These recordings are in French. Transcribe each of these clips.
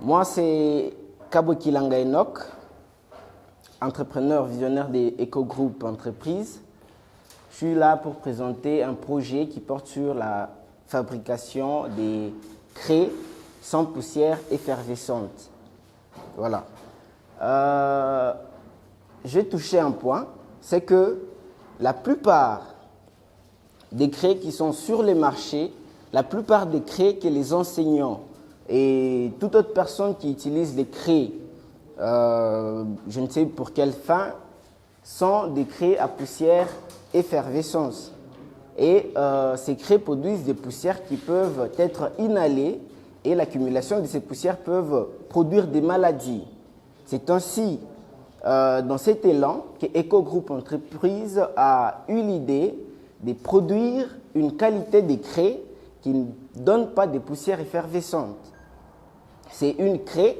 Moi, c'est Kabwekilanga Enoch, entrepreneur visionnaire des Eco-Group Entreprises. Je suis là pour présenter un projet qui porte sur la fabrication des craies sans poussière effervescente. Voilà. Je vais toucher un point, c'est que la plupart des craies qui sont sur les marchés, la plupart des craies que les enseignants et toute autre personne qui utilise les craies, je ne sais pour quelle fin, sont des craies à poussière effervescence. Et ces craies produisent des poussières qui peuvent être inhalées et l'accumulation de ces poussières peuvent produire des maladies. C'est ainsi, dans cet élan, que Eco-Group Entreprises a eu l'idée de produire une qualité de craie qui ne donne pas de poussières effervescentes. C'est une craie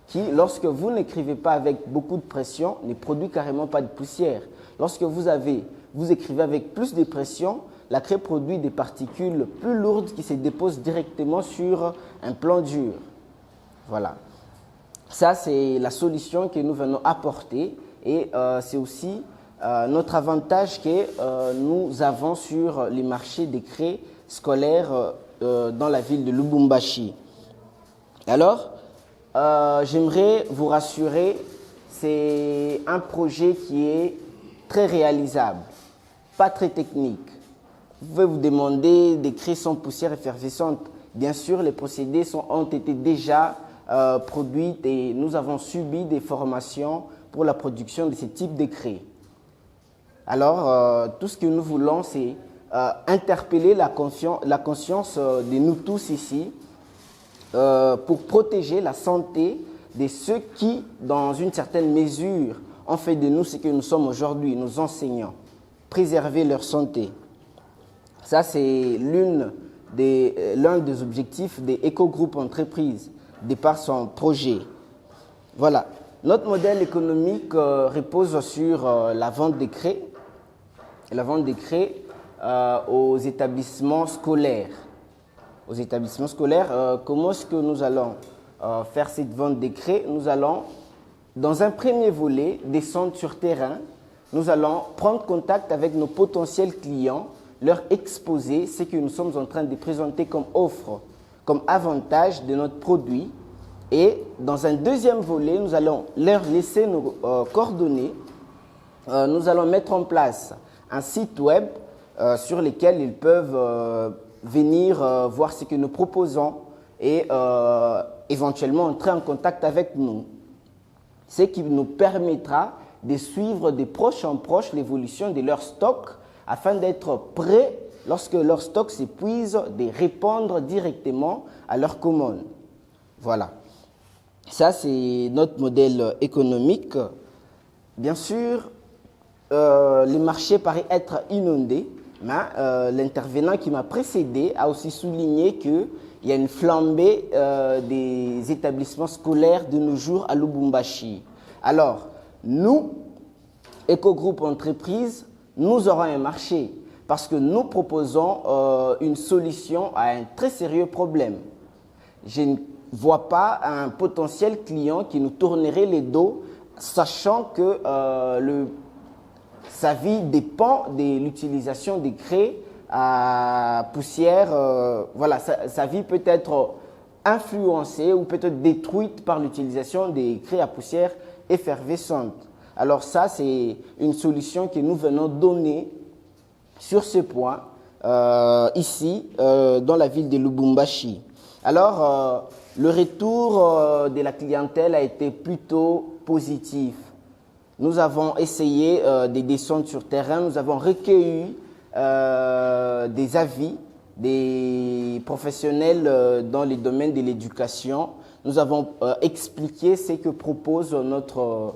qui, lorsque vous n'écrivez pas avec beaucoup de pression, ne produit carrément pas de poussière. Lorsque vous écrivez avec plus de pression, la craie produit des particules plus lourdes qui se déposent directement sur un plan dur. Voilà. Ça, c'est la solution que nous venons apporter et c'est aussi notre avantage que nous avons sur les marchés des craies scolaires dans la ville de Lubumbashi. Alors, j'aimerais vous rassurer, c'est un projet qui est très réalisable, pas très technique. Vous pouvez vous demander des craies sans poussière effervescente. Bien sûr, les procédés ont été déjà produits et nous avons subi des formations pour la production de ce type de craies. Alors, tout ce que nous voulons, c'est interpeller la conscience de nous tous ici pour protéger la santé de ceux qui, dans une certaine mesure, ont fait de nous ce que nous sommes aujourd'hui, nos enseignants. Préserver leur santé. Ça, c'est l'un des objectifs des Eco-Group Entreprises, de par son projet. Voilà. Notre modèle économique repose sur la vente des craies. La vente des craies aux établissements scolaires. Aux établissements scolaires, comment est-ce que nous allons faire cette vente des craies? Nous allons, dans un premier volet, descendre sur terrain. Nous allons prendre contact avec nos potentiels clients, leur exposer ce que nous sommes en train de présenter comme offre, comme avantage de notre produit. Et dans un deuxième volet, nous allons leur laisser nos coordonnées. Nous allons mettre en place un site web sur lequel ils peuvent venir voir ce que nous proposons et éventuellement entrer en contact avec nous. Ce qui nous permettra de suivre de proche en proche l'évolution de leur stock afin d'être prêts, lorsque leur stock s'épuise, de répondre directement à leurs commandes. Voilà. Ça, c'est notre modèle économique. Bien sûr, le marché paraît être inondé, mais l'intervenant qui m'a précédé a aussi souligné qu'il y a une flambée des établissements scolaires de nos jours à Lubumbashi. Alors, nous, Eco-Group Entreprises, nous aurons un marché parce que nous proposons une solution à un très sérieux problème. Je ne vois pas un potentiel client qui nous tournerait les dos, sachant que sa vie dépend de l'utilisation des craies à poussière. Voilà, sa vie peut être influencée ou peut-être détruite par l'utilisation des craies à poussière effervescente. Alors ça, c'est une solution que nous venons donner sur ce point, ici, dans la ville de Lubumbashi. Alors, le retour de la clientèle a été plutôt positif. Nous avons essayé de descendre sur terrain, nous avons recueilli des avis des professionnels dans les domaines de l'éducation. Nous avons expliqué ce que propose notre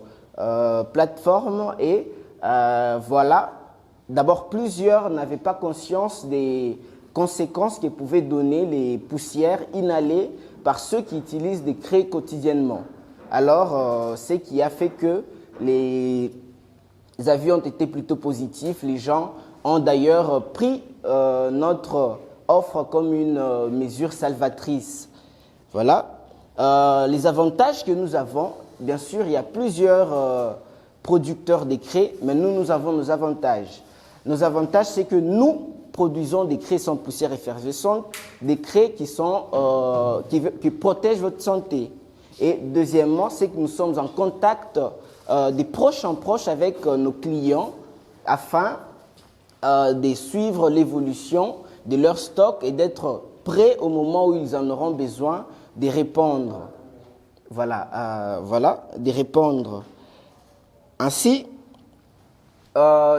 plateforme et voilà. D'abord, plusieurs n'avaient pas conscience des conséquences que pouvaient donner les poussières inhalées par ceux qui utilisent des craies quotidiennement. Alors, ce qui a fait que les avis ont été plutôt positifs. Les gens ont d'ailleurs pris notre offre comme une mesure salvatrice. Voilà. Les avantages que nous avons, bien sûr, il y a plusieurs producteurs d'écrets, mais nous avons nos avantages. Nos avantages, c'est que nous produisons des craies sans poussière effervescente, des craies qui protègent votre santé. Et deuxièmement, c'est que nous sommes en contact de proche en proche avec nos clients afin de suivre l'évolution de leur stock et d'être prêts au moment où ils en auront besoin de répondre. Voilà, de répondre. Ainsi,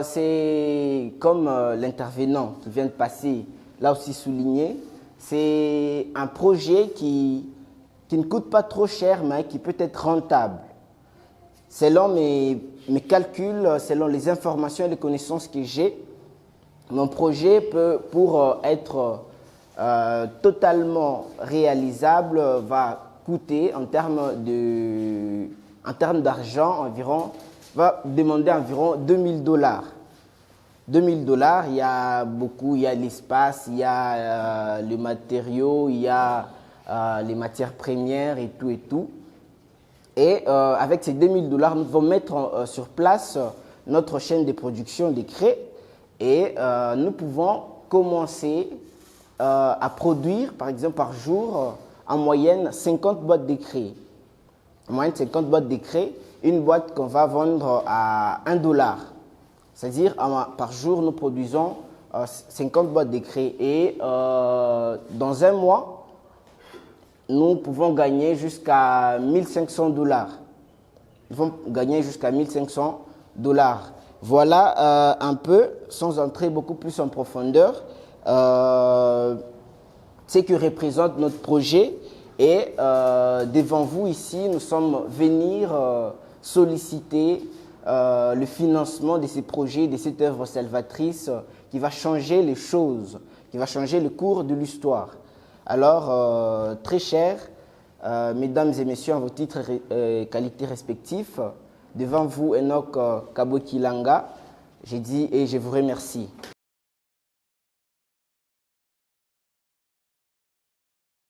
c'est comme l'intervenant qui vient de passer, là aussi souligné, c'est un projet qui ne coûte pas trop cher, mais qui peut être rentable. Selon mes calculs, selon les informations et les connaissances que j'ai, mon projet peut, pour être totalement réalisable, va coûter en termes d'argent environ, va demander environ $2000. $2000, il y a beaucoup, il y a l'espace, il y a le matériau, il y a les matières premières et tout et tout. Et avec ces $2000, nous allons mettre sur place notre chaîne de production des craies et nous pouvons commencer à produire, par exemple, par jour, en moyenne 50 boîtes de craies. En moyenne 50 boîtes de craies, une boîte qu'on va vendre à $1. C'est-à-dire, par jour, nous produisons 50 boîtes de craies et dans un mois, nous pouvons gagner jusqu'à $1500. Nous pouvons gagner jusqu'à $1500. Voilà un peu, sans entrer beaucoup plus en profondeur, ce que représente notre projet. Et devant vous ici, nous sommes venir solliciter le financement de ces projets, de cette œuvre salvatrice qui va changer les choses, qui va changer le cours de l'histoire. Alors, très chers, mesdames et messieurs, en vos titres et qualités respectifs, devant vous, Enoch Kabwekilanga, j'ai dit et je vous remercie.